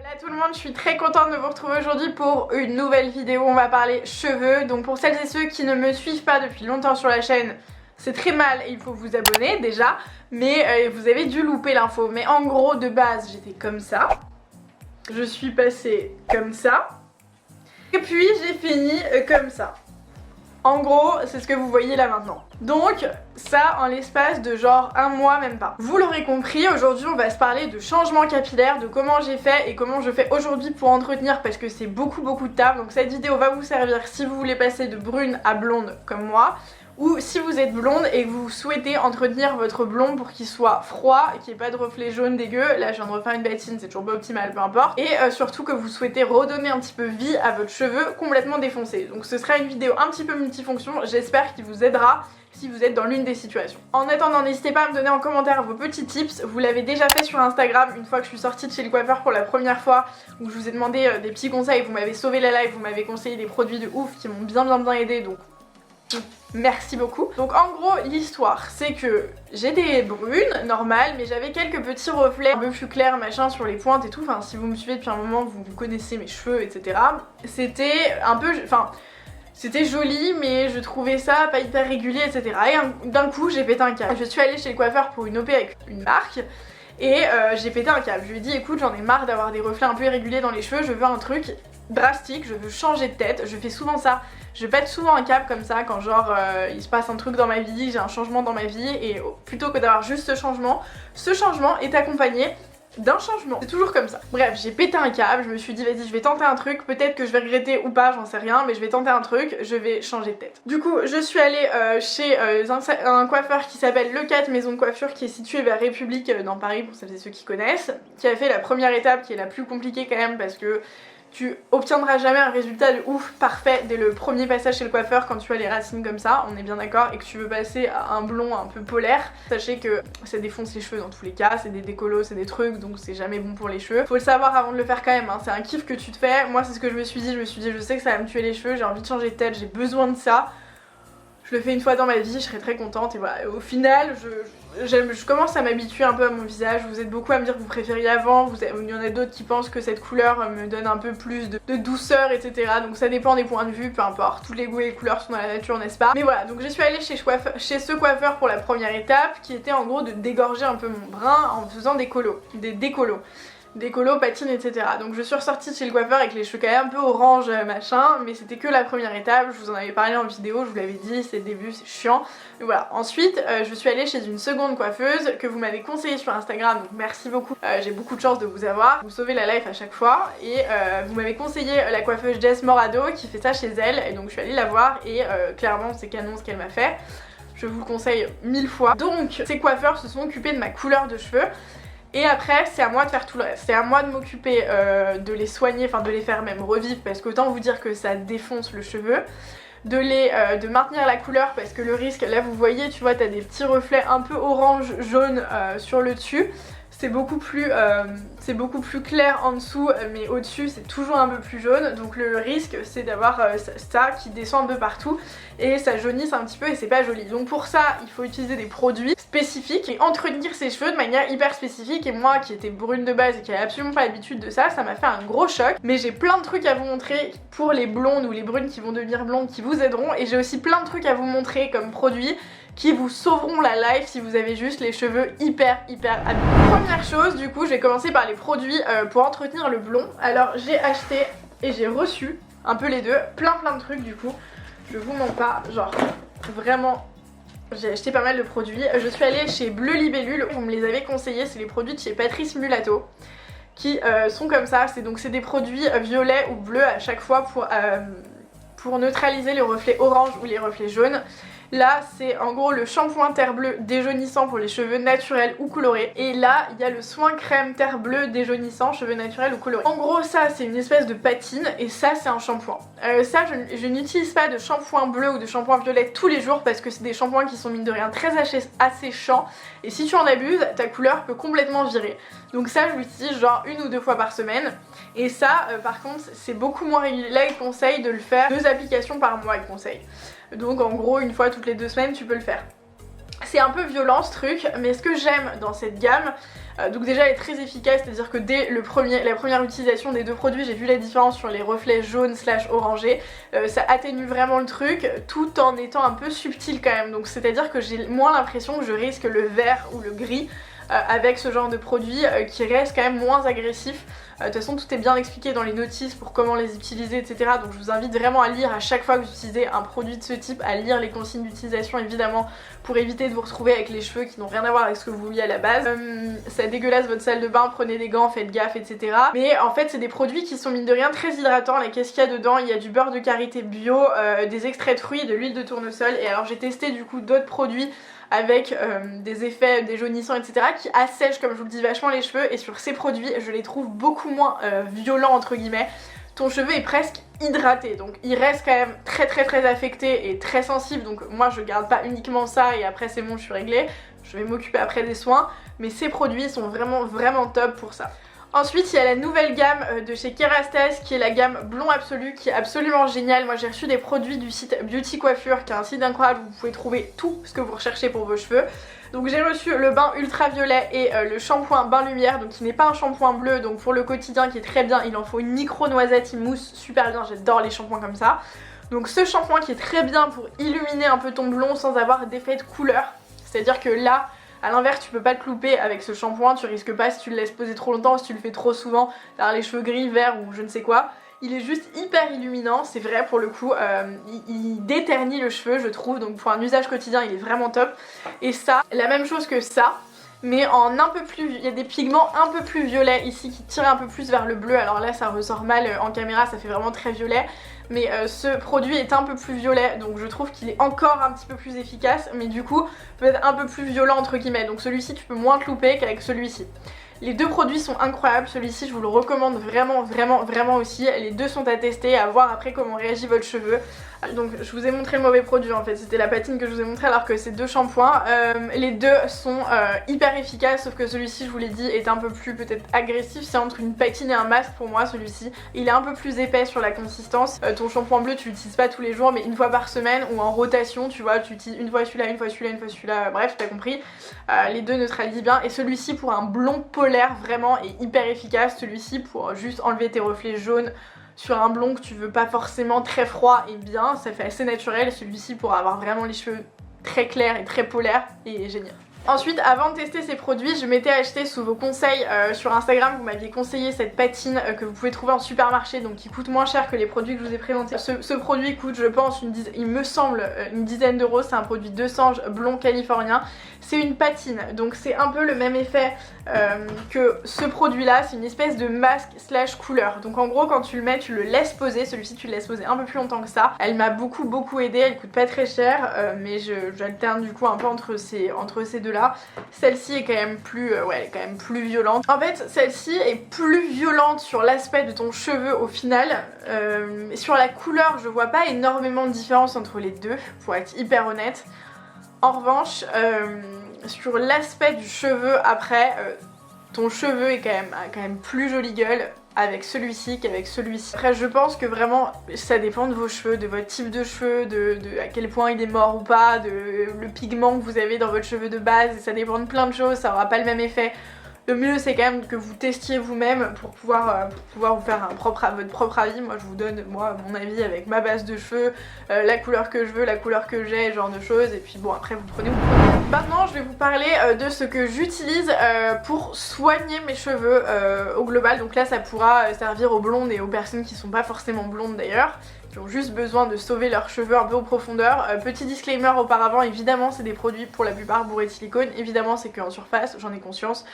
Hola tout le monde, je suis très contente de vous retrouver aujourd'hui pour une nouvelle vidéo. On va parler cheveux. Donc pour celles et ceux qui ne me suivent pas depuis longtemps sur la chaîne, c'est très mal et il faut vous abonner déjà. Mais vous avez dû louper l'info. Mais en gros, de base, j'étais comme ça. Je suis passée comme ça. Et puis j'ai fini comme ça. En gros, c'est ce que vous voyez là maintenant. Donc, ça en l'espace de genre un mois, même pas. Vous l'aurez compris, aujourd'hui on va se parler de changement capillaire, de comment j'ai fait et comment je fais aujourd'hui pour entretenir parce que c'est beaucoup de taf. Donc cette vidéo va vous servir si vous voulez passer de brune à blonde comme moi, ou si vous êtes blonde et que vous souhaitez entretenir votre blond pour qu'il soit froid et qu'il n'y ait pas de reflets jaunes dégueux. Là je viens de refaire une bêtine, c'est toujours pas optimal, peu importe. Et surtout que vous souhaitez redonner un petit peu vie à votre cheveu complètement défoncé. Donc ce sera une vidéo un petit peu multifonction, j'espère qu'il vous aidera si vous êtes dans l'une des situations. En attendant, n'hésitez pas à me donner en commentaire vos petits tips. Vous l'avez déjà fait sur Instagram une fois que je suis sortie de chez le coiffeur pour la première fois, où je vous ai demandé des petits conseils, vous m'avez sauvé la life, vous m'avez conseillé des produits de ouf qui m'ont bien aidé, donc merci beaucoup. Donc en gros l'histoire c'est que j'ai des brunes normales mais j'avais quelques petits reflets un peu plus clairs machin sur les pointes et tout. Enfin si vous me suivez depuis un moment vous connaissez mes cheveux etc. C'était un peu... Enfin c'était joli mais je trouvais ça pas hyper régulier etc. Et d'un coup j'ai pété un câble. Je suis allée chez le coiffeur pour une OP avec une marque. Et j'ai pété un câble. Je lui ai dit écoute j'en ai marre d'avoir des reflets un peu irréguliers dans les cheveux, je veux un truc drastique, je veux changer de tête, je fais souvent ça. Je pète souvent un câble comme ça quand genre il se passe un truc dans ma vie, j'ai un changement dans ma vie et plutôt que d'avoir juste ce changement est accompagné d'un changement. C'est toujours comme ça. Bref, j'ai pété un câble, je me suis dit vas-y je vais tenter un truc, peut-être que je vais regretter ou pas, j'en sais rien, mais je vais tenter un truc, je vais changer de tête. Du coup je suis allée chez un coiffeur qui s'appelle Le 4 Maison de Coiffure qui est situé vers République dans Paris pour celles et ceux qui connaissent, qui a fait la première étape qui est la plus compliquée quand même parce que tu obtiendras jamais un résultat de ouf parfait dès le premier passage chez le coiffeur quand tu as les racines comme ça, on est bien d'accord, et que tu veux passer à un blond un peu polaire. Sachez que ça défonce les cheveux dans tous les cas, c'est des décollos, c'est des trucs, donc c'est jamais bon pour les cheveux. Faut le savoir avant de le faire quand même, hein. C'est un kiff que tu te fais. Moi c'est ce que je me suis dit, je sais que ça va me tuer les cheveux, j'ai envie de changer de tête, j'ai besoin de ça. Je le fais une fois dans ma vie, je serai très contente et voilà. Et au final, je commence à m'habituer un peu à mon visage. Vous êtes beaucoup à me dire que vous préfériez avant, il y en a d'autres qui pensent que cette couleur me donne un peu plus de douceur, etc. Donc ça dépend des points de vue, peu importe. Tous les goûts et les couleurs sont dans la nature, n'est-ce pas? Mais voilà, donc je suis allée chez ce coiffeur pour la première étape, qui était en gros de dégorger un peu mon brin en faisant des décolos, patines, etc. Donc je suis ressortie de chez le coiffeur avec les cheveux quand même un peu orange machin, mais c'était que la première étape, je vous en avais parlé en vidéo, je vous l'avais dit, c'est le début, c'est chiant. Donc voilà, ensuite je suis allée chez une seconde coiffeuse que vous m'avez conseillé sur Instagram, donc merci beaucoup, j'ai beaucoup de chance de vous avoir, vous sauvez la life à chaque fois, et vous m'avez conseillé la coiffeuse Jess Morado qui fait ça chez elle, et donc je suis allée la voir et clairement c'est canon ce qu'elle m'a fait, je vous le conseille 1000 fois. Donc ces coiffeurs se sont occupés de ma couleur de cheveux. Et après c'est à moi de faire tout le reste, c'est à moi de m'occuper de les soigner, enfin de les faire même revivre parce qu'autant vous dire que ça défonce le cheveu, de maintenir la couleur parce que le risque, là vous voyez tu vois t'as des petits reflets un peu orange jaune sur le dessus, c'est beaucoup plus clair en dessous mais au dessus c'est toujours un peu plus jaune, donc le risque c'est d'avoir ça qui descend un peu partout et ça jaunisse un petit peu et c'est pas joli. Donc pour ça il faut utiliser des produits spécifiques et entretenir ses cheveux de manière hyper spécifique, et moi qui étais brune de base et qui avait absolument pas l'habitude de ça, ça m'a fait un gros choc. Mais j'ai plein de trucs à vous montrer pour les blondes ou les brunes qui vont devenir blondes qui vous aideront, et j'ai aussi plein de trucs à vous montrer comme produits qui vous sauveront la life si vous avez juste les cheveux hyper abîmés. Première chose, du coup je vais commencer par les produits pour entretenir le blond. Alors j'ai acheté et j'ai reçu un peu les deux, plein de trucs du coup, je vous mens pas, genre vraiment j'ai acheté pas mal de produits. Je suis allée chez Bleu Libellule, vous me les avez conseillés, c'est les produits de chez Patrice Mulato qui sont comme ça, c'est des produits violets ou bleus à chaque fois pour neutraliser les reflets orange ou les reflets jaunes. Là c'est en gros le shampoing terre bleue déjaunissant pour les cheveux naturels ou colorés, et là il y a le soin crème terre bleue déjaunissant cheveux naturels ou colorés. En gros ça c'est une espèce de patine et ça c'est un shampoing. Ça je n'utilise pas de shampoing bleu ou de shampoing violet tous les jours parce que c'est des shampoings qui sont mine de rien très asséchants, et si tu en abuses ta couleur peut complètement virer. Donc ça je l'utilise genre 1 ou 2 fois par semaine, et ça par contre c'est beaucoup moins régulier. Là il conseille de le faire 2 applications par mois, il conseille. Donc en gros une fois toutes les 2 semaines tu peux le faire. C'est un peu violent ce truc, mais ce que j'aime dans cette gamme, Donc déjà elle est très efficace, c'est à dire que dès la première utilisation des deux produits j'ai vu la différence sur les reflets jaunes / orangés. Ça atténue vraiment le truc tout en étant un peu subtil quand même, donc c'est à dire que j'ai moins l'impression que je risque le vert ou le gris avec ce genre de produit qui reste quand même moins agressif. De toute façon tout est bien expliqué dans les notices pour comment les utiliser, etc. Donc je vous invite vraiment à lire à chaque fois que vous utilisez un produit de ce type, à lire les consignes d'utilisation évidemment pour éviter de vous retrouver avec les cheveux qui n'ont rien à voir avec ce que vous vouliez à la base. Ça dégueulasse votre salle de bain, prenez des gants, faites gaffe, etc. Mais en fait c'est des produits qui sont mine de rien très hydratants. Là qu'est-ce qu'il y a dedans? Il y a du beurre de karité bio, des extraits de fruits, de l'huile de tournesol. Et alors j'ai testé du coup d'autres produits avec des effets déjaunissants, etc. qui assèchent, comme je vous le dis, vachement les cheveux. Et sur ces produits je les trouve beaucoup moins violents entre guillemets. Ton cheveu est presque hydraté, donc il reste quand même très affecté et très sensible, donc moi je garde pas uniquement ça et après c'est bon, je suis réglée, je vais m'occuper après des soins, mais ces produits sont vraiment top pour ça. Ensuite il y a la nouvelle gamme de chez Kerastase qui est la gamme blond absolu, qui est absolument géniale. Moi j'ai reçu des produits du site Beauty Coiffure qui est un site incroyable où vous pouvez trouver tout ce que vous recherchez pour vos cheveux. Donc j'ai reçu le bain ultraviolet et le shampoing bain lumière, donc qui n'est pas un shampoing bleu, donc pour le quotidien qui est très bien, il en faut une micro noisette, il mousse super bien, j'adore les shampoings comme ça. Donc ce shampoing qui est très bien pour illuminer un peu ton blond sans avoir d'effet de couleur, c'est à dire que là à l'inverse tu peux pas te louper avec ce shampoing, tu risques pas si tu le laisses poser trop longtemps, si tu le fais trop souvent, d'avoir les cheveux gris, verts ou je ne sais quoi. Il est juste hyper illuminant, c'est vrai pour le coup, il déternit le cheveu je trouve, donc pour un usage quotidien il est vraiment top. Et ça, la même chose que ça, mais en un peu plus, il y a des pigments un peu plus violets ici qui tirent un peu plus vers le bleu. Alors là ça ressort mal en caméra, ça fait vraiment très violet. Mais ce produit est un peu plus violet, donc je trouve qu'il est encore un petit peu plus efficace, mais du coup peut-être un peu plus violent entre guillemets. Donc celui-ci tu peux moins te louper qu'avec celui-ci. Les deux produits sont incroyables, celui-ci je vous le recommande vraiment aussi. Les deux sont à tester, à voir après comment réagit votre cheveu. Donc je vous ai montré le mauvais produit en fait, c'était la patine que je vous ai montré alors que c'est deux shampoings. Les deux sont hyper efficaces, sauf que celui-ci je vous l'ai dit est un peu plus peut-être agressif, c'est entre une patine et un masque pour moi celui-ci. Il est un peu plus épais sur la consistance. Ton shampoing bleu tu l'utilises pas tous les jours mais une fois par semaine ou en rotation, tu vois, tu utilises une fois celui-là, une fois celui-là, une fois celui-là, bref t'as compris. Les deux neutralisent bien et celui-ci pour un blond polaire vraiment est hyper efficace. Celui-ci pour juste enlever tes reflets jaunes sur un blond que tu veux pas forcément très froid et bien, ça fait assez naturel. Celui-ci pour avoir vraiment les cheveux très clairs et très polaires et génial. Ensuite, avant de tester ces produits, je m'étais acheté sous vos conseils sur Instagram, vous m'aviez conseillé cette patine que vous pouvez trouver en supermarché, donc qui coûte moins cher que les produits que je vous ai présentés. Ce produit coûte, je pense, il me semble, une dizaine d'euros. C'est un produit de Sange blond californien. C'est une patine, donc c'est un peu le même effet que ce produit là, c'est une espèce de masque / couleur. Donc en gros quand tu le mets, tu le laisses poser, celui-ci tu le laisses poser un peu plus longtemps que ça. Elle m'a beaucoup aidé, elle coûte pas très cher, mais j'alterne du coup un peu entre ces deux là. Celle-ci est quand même plus, elle est quand même plus violente. En fait celle-ci est plus violente sur l'aspect de ton cheveu au final. Sur la couleur je vois pas énormément de différence entre les deux, pour être hyper honnête. En revanche, sur l'aspect du cheveu après, ton cheveu est quand même plus jolie gueule avec celui-ci qu'avec celui-ci. Après je pense que vraiment ça dépend de vos cheveux, de votre type de cheveux, de à quel point il est mort ou pas, de le pigment que vous avez dans votre cheveu de base, et ça dépend de plein de choses, ça aura pas le même effet. Le mieux c'est quand même que vous testiez vous-même pour pouvoir vous faire votre propre avis. Moi je vous donne mon avis avec ma base de cheveux, la couleur que je veux, la couleur que j'ai, ce genre de choses, et puis bon après vous prenez. Maintenant je vais vous parler de ce que j'utilise pour soigner mes cheveux au global. Donc là ça pourra servir aux blondes et aux personnes qui sont pas forcément blondes d'ailleurs, qui ont juste besoin de sauver leurs cheveux un peu en profondeur. Petit disclaimer auparavant, évidemment c'est des produits pour la plupart bourrés de silicone, évidemment c'est qu'en surface, j'en ai conscience.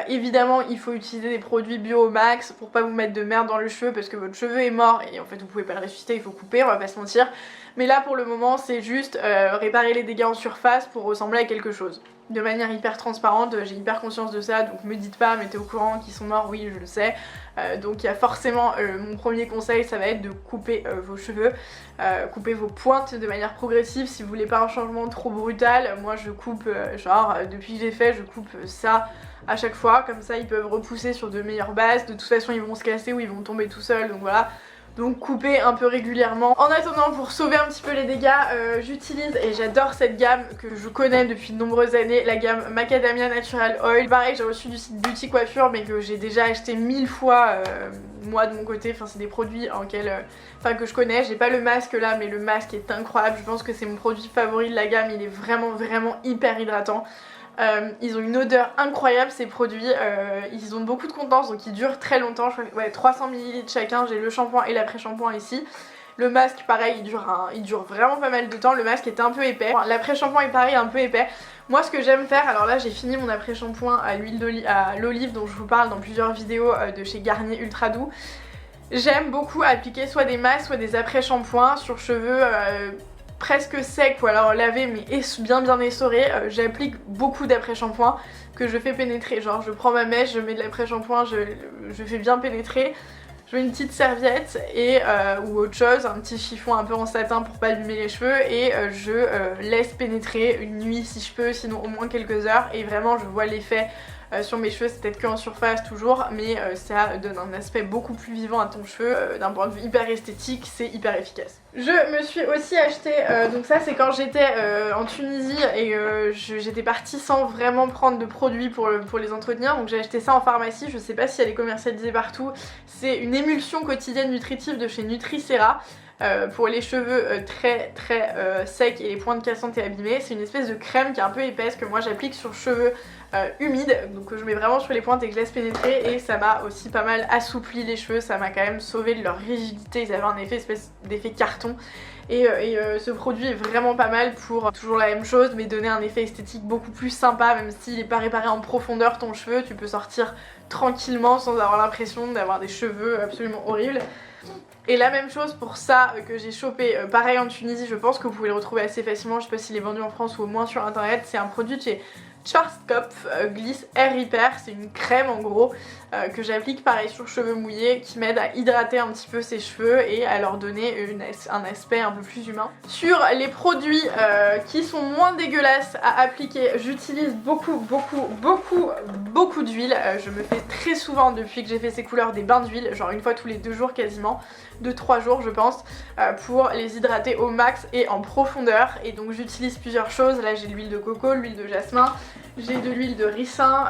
Évidemment il faut utiliser des produits bio au max pour pas vous mettre de merde dans le cheveu parce que votre cheveu est mort et en fait vous pouvez pas le ressusciter, il faut couper, on va pas se mentir. Mais là pour le moment c'est juste réparer les dégâts en surface pour ressembler à quelque chose. De manière hyper transparente, j'ai hyper conscience de ça, donc me dites pas mais t'es au courant qu'ils sont morts, oui je le sais. Donc il y a forcément, mon premier conseil ça va être de couper vos cheveux, couper vos pointes de manière progressive si vous voulez pas un changement trop brutal. Moi je coupe depuis que j'ai fait je coupe ça à chaque fois, comme ça ils peuvent repousser sur de meilleures bases, de toute façon ils vont se casser ou ils vont tomber tout seuls, donc voilà. donc couper un peu régulièrement. En attendant, pour sauver un petit peu les dégâts, j'utilise et j'adore cette gamme que je connais depuis de nombreuses années, la gamme Macadamia Natural Oil. Pareil, j'ai reçu du site Beauty Coiffure mais que j'ai déjà acheté 1000 fois moi de mon côté. Enfin, c'est des produits que je connais. J'ai pas le masque là, mais le masque est incroyable. Je pense que c'est mon produit favori de la gamme. Il est vraiment hyper hydratant. Ils ont une odeur incroyable ces produits, ils ont beaucoup de contenance donc ils durent très longtemps, je crois, ouais, 300 ml chacun, j'ai le shampoing et l'après-shampoing ici. Le masque pareil, il dure vraiment pas mal de temps, le masque est un peu épais, l'après-shampoing est pareil un peu épais. Moi ce que j'aime faire, alors là j'ai fini mon après-shampoing à l'olive dont je vous parle dans plusieurs vidéos de chez Garnier Ultra Doux. J'aime beaucoup appliquer soit des masques soit des après-shampoings sur cheveux presque sec ou alors lavé mais bien essoré. J'applique beaucoup d'après-shampoing que je fais pénétrer, genre je prends ma mèche, je mets de l'après-shampoing, je fais bien pénétrer, je mets une petite serviette et ou autre chose, un petit chiffon un peu en satin pour pas abîmer les cheveux et je laisse pénétrer une nuit si je peux, sinon au moins quelques heures, et vraiment je vois l'effet sur mes cheveux. C'est peut-être que en surface toujours, mais ça donne un aspect beaucoup plus vivant à ton cheveu. D'un point de vue hyper esthétique, c'est hyper efficace. Je me suis aussi acheté, donc ça c'est quand j'étais en Tunisie et j'étais partie sans vraiment prendre de produits pour les entretenir, donc j'ai acheté ça en pharmacie, je sais pas si elle est commercialisée partout. C'est une émulsion quotidienne nutritive de chez Nutricera. Pour les cheveux très secs et les pointes cassantes et abîmées. C'est une espèce de crème qui est un peu épaisse que moi j'applique sur cheveux humides, donc je mets vraiment sur les pointes et que je laisse pénétrer, et ça m'a aussi pas mal assoupli les cheveux, ça m'a quand même sauvé de leur rigidité, ils avaient un espèce d'effet carton. Et ce produit est vraiment pas mal pour toujours la même chose mais donner un effet esthétique beaucoup plus sympa, même s'il n'est pas réparé en profondeur ton cheveu, tu peux sortir tranquillement sans avoir l'impression d'avoir des cheveux absolument horribles. Et la même chose pour ça que j'ai chopé pareil en Tunisie, je pense que vous pouvez le retrouver assez facilement, je sais pas s'il est vendu en France ou au moins sur internet. C'est un produit de chez Schwarzkopf Gliss Hair Repair, c'est une crème en gros que j'applique pareil sur cheveux mouillés, qui m'aide à hydrater un petit peu ses cheveux et à leur donner un aspect un peu plus humain. Sur les produits qui sont moins dégueulasses à appliquer, j'utilise beaucoup d'huile. Je me fais très souvent depuis que j'ai fait ces couleurs des bains d'huile, genre une fois tous les 2 jours quasiment, 2-3 jours je pense, pour les hydrater au max et en profondeur. Et donc j'utilise plusieurs choses, là j'ai de l'huile de coco, l'huile de jasmin, j'ai de l'huile de ricin,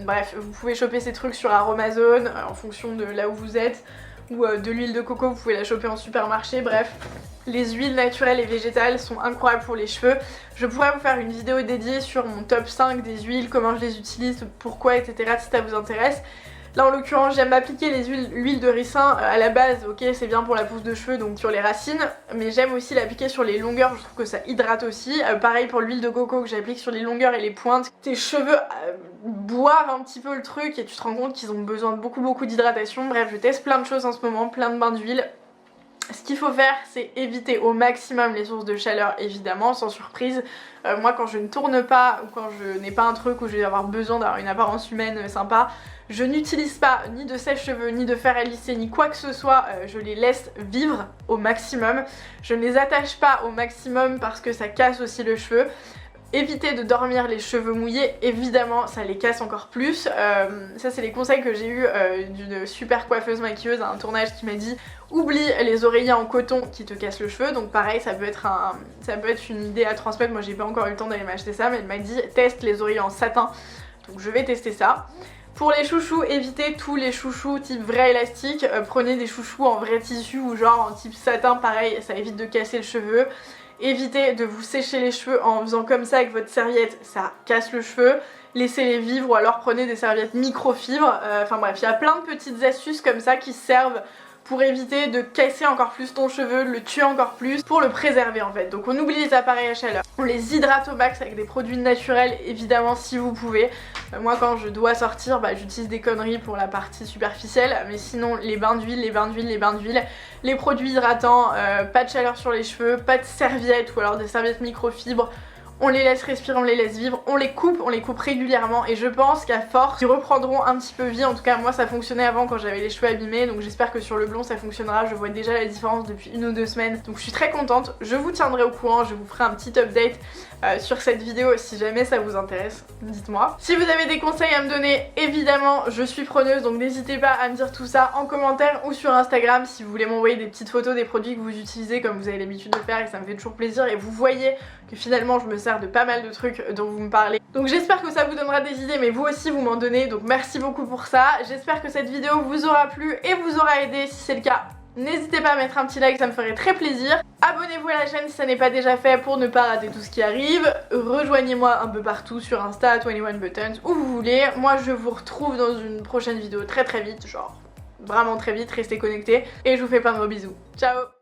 bref vous pouvez choper ces trucs sur Aromazone en fonction de là où vous êtes, ou de l'huile de coco vous pouvez la choper en supermarché. Bref, les huiles naturelles et végétales sont incroyables pour les cheveux. Je pourrais vous faire une vidéo dédiée sur mon top 5 des huiles, comment je les utilise, pourquoi, etc. si ça vous intéresse. Là en l'occurrence j'aime appliquer l'huile de ricin à la base, ok c'est bien pour la pousse de cheveux donc sur les racines, mais j'aime aussi l'appliquer sur les longueurs, je trouve que ça hydrate aussi. Pareil pour l'huile de coco que j'applique sur les longueurs et les pointes. Tes cheveux boivent un petit peu le truc et tu te rends compte qu'ils ont besoin de beaucoup d'hydratation. Bref, je teste plein de choses en ce moment, plein de bains d'huile. Ce qu'il faut faire, c'est éviter au maximum les sources de chaleur, évidemment, sans surprise. Moi, quand je ne tourne pas ou quand je n'ai pas un truc où je vais avoir besoin d'avoir une apparence humaine sympa, je n'utilise pas ni de sèche-cheveux, ni de fer à lisser, ni quoi que ce soit. Je les laisse vivre au maximum. Je ne les attache pas au maximum parce que ça casse aussi le cheveu. Évitez de dormir les cheveux mouillés, évidemment ça les casse encore plus. Ça c'est les conseils que j'ai eu d'une super coiffeuse maquilleuse à un tournage qui m'a dit oublie les oreillers en coton qui te cassent le cheveu. Donc pareil, ça peut être une idée à transmettre. Moi j'ai pas encore eu le temps d'aller m'acheter ça, mais elle m'a dit teste les oreillers en satin, donc je vais tester ça. Pour les chouchous, évitez tous les chouchous type vrai élastique, prenez des chouchous en vrai tissu ou genre en type satin, pareil ça évite de casser le cheveu. Évitez de vous sécher les cheveux en faisant comme ça avec votre serviette, ça casse le cheveu. Laissez-les vivre ou alors prenez des serviettes microfibres. Enfin bref, il y a plein de petites astuces comme ça qui servent pour éviter de casser encore plus ton cheveu, de le tuer encore plus, pour le préserver en fait. Donc on oublie les appareils à chaleur, on les hydrate au max avec des produits naturels évidemment si vous pouvez. Moi quand je dois sortir, j'utilise des conneries pour la partie superficielle, mais sinon les bains d'huile, les produits hydratants, pas de chaleur sur les cheveux, pas de serviettes ou alors des serviettes microfibres. on les laisse respirer, on les laisse vivre, on les coupe régulièrement et je pense qu'à force ils reprendront un petit peu vie. En tout cas moi ça fonctionnait avant quand j'avais les cheveux abîmés, donc j'espère que sur le blond ça fonctionnera. Je vois déjà la différence depuis 1 ou 2 semaines, donc je suis très contente. Je vous tiendrai au courant, je vous ferai un petit update sur cette vidéo si jamais ça vous intéresse, dites-moi. Si vous avez des conseils à me donner, évidemment je suis preneuse, donc n'hésitez pas à me dire tout ça en commentaire ou sur Instagram si vous voulez m'envoyer des petites photos des produits que vous utilisez comme vous avez l'habitude de faire, et ça me fait toujours plaisir et vous voyez que finalement je me sers de pas mal de trucs dont vous me parlez. Donc j'espère que ça vous donnera des idées, mais vous aussi vous m'en donnez, donc merci beaucoup pour ça. J'espère que cette vidéo vous aura plu et vous aura aidé. Si c'est le cas, n'hésitez pas à mettre un petit like, ça me ferait très plaisir. Abonnez-vous à la chaîne si ça n'est pas déjà fait pour ne pas rater tout ce qui arrive. Rejoignez-moi un peu partout sur Insta, 21buttons, où vous voulez. Moi je vous retrouve dans une prochaine vidéo très vite, genre vraiment très vite, restez connectés et je vous fais plein de gros bisous. Ciao!